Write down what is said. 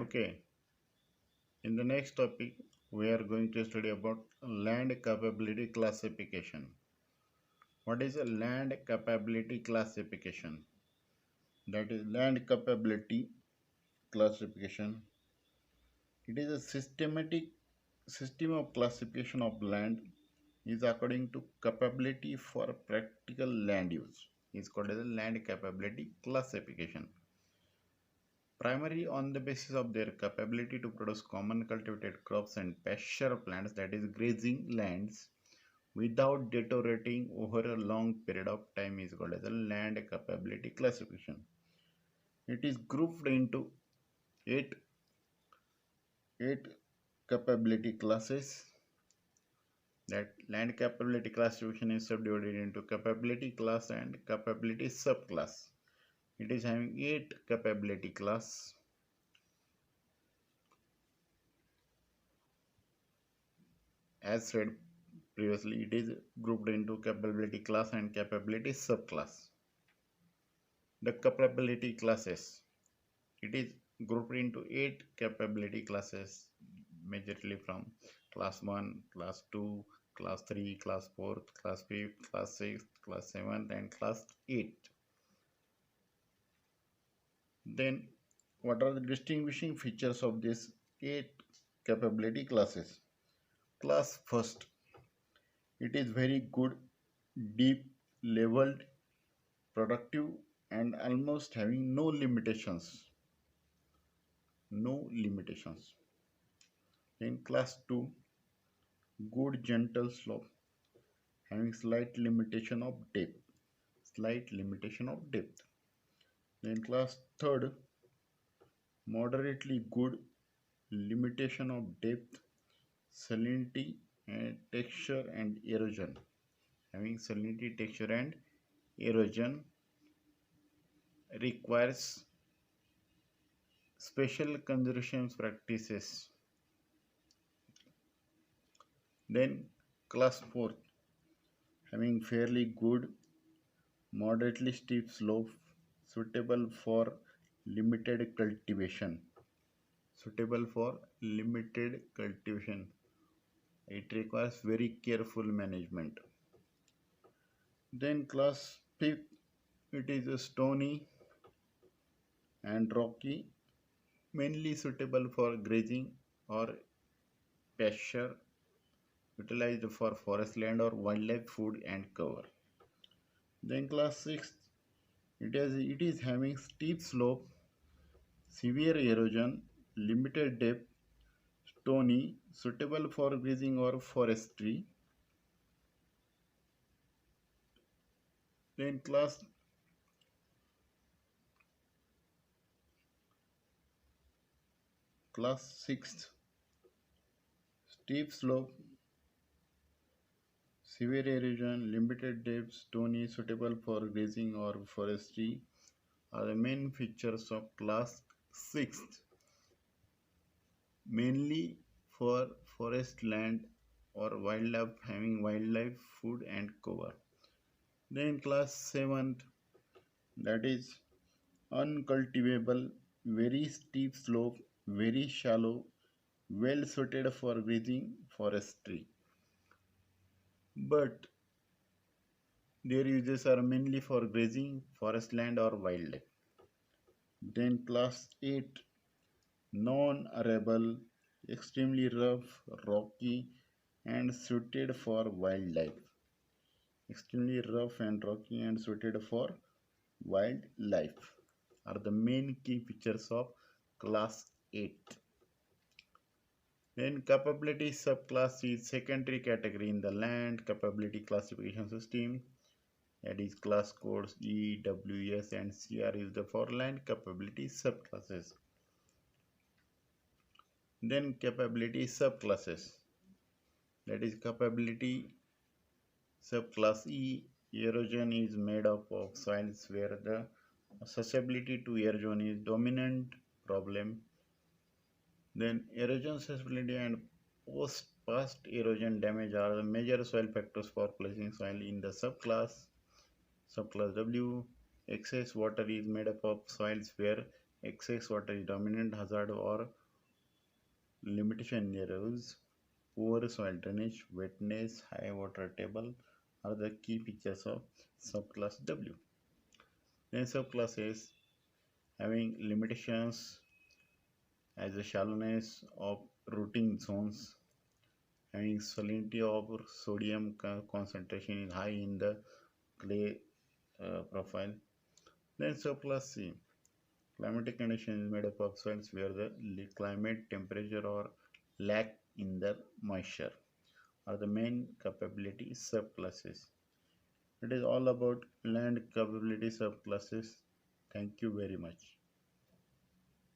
Okay, in the next topic, we are going to study about land capability classification. What is a land capability classification? That is land capability classification. It is a systematic system of classification of land is according to capability for practical land use. Is called as a land capability classification. Primarily on the basis of their capability to produce common cultivated crops and pasture plants, that is grazing lands, without deteriorating over a long period of time, is called as a land capability classification. It is grouped into eight eight capability classes. That land capability classification is subdivided into capability class and capability subclass. It is having eight capability class. As said previously, it is grouped into capability class and capability subclass. The capability classes, it is grouped into eight capability classes, majorly from class 1, class 2, class 3, class 4, class 5, class 6, class 7, and class 8. Then, what are the distinguishing features of these eight capability classes? Class first, it is very good, deep, leveled, productive, and almost having no limitations. No limitations. In class 2, good gentle slope, having slight limitation of depth. Slight limitation of depth. Then class 3rd, moderately good, limitation of depth, salinity and texture and erosion. Having salinity, texture and erosion requires special conservation practices. Then class 4, having fairly good, moderately steep slope, suitable for limited cultivation. Suitable for limited cultivation. It requires very careful management. Then class 5, it is a stony and rocky, mainly suitable for grazing or pasture, utilized for forest land or wildlife food and cover. Then class 6, it is having steep slope, severe erosion, limited depth, stony, suitable for grazing or forestry. Then class 6, steep slope, severe erosion, limited depth, stony, suitable for grazing or forestry are the main features of class 6, mainly for forest land or wildlife, having wildlife food and cover. Then class 7, that is uncultivable, very steep slope, very shallow, well suited for grazing forestry. But their uses are mainly for grazing, forest land or wildlife. Then class 8, non-arable, extremely rough, rocky and suited for wildlife. Extremely rough and rocky and suited for wildlife are the main key features of class 8. Then capability subclass is secondary category in the land capability classification system. That is class codes E, W, S and C are used for land capability subclasses. Then capability subclasses. That is capability subclass E. Erosion is made up of soils where the susceptibility to erosion is dominant problem. Then erosion susceptibility and past erosion damage are the major soil factors for placing soil in the subclass. Subclass W, excess water is made up of soils where excess water is dominant hazard or limitation areas. Poor soil drainage, wetness, high water table are the key features of subclass W. Then subclass is having limitations as the shallowness of routing zones, having salinity of sodium concentration is high in the clay profile. Then subclass C, climatic condition is made up of soils where the climate, temperature or lack in the moisture are the main capability subclasses. It is all about land capability subclasses. Thank you very much.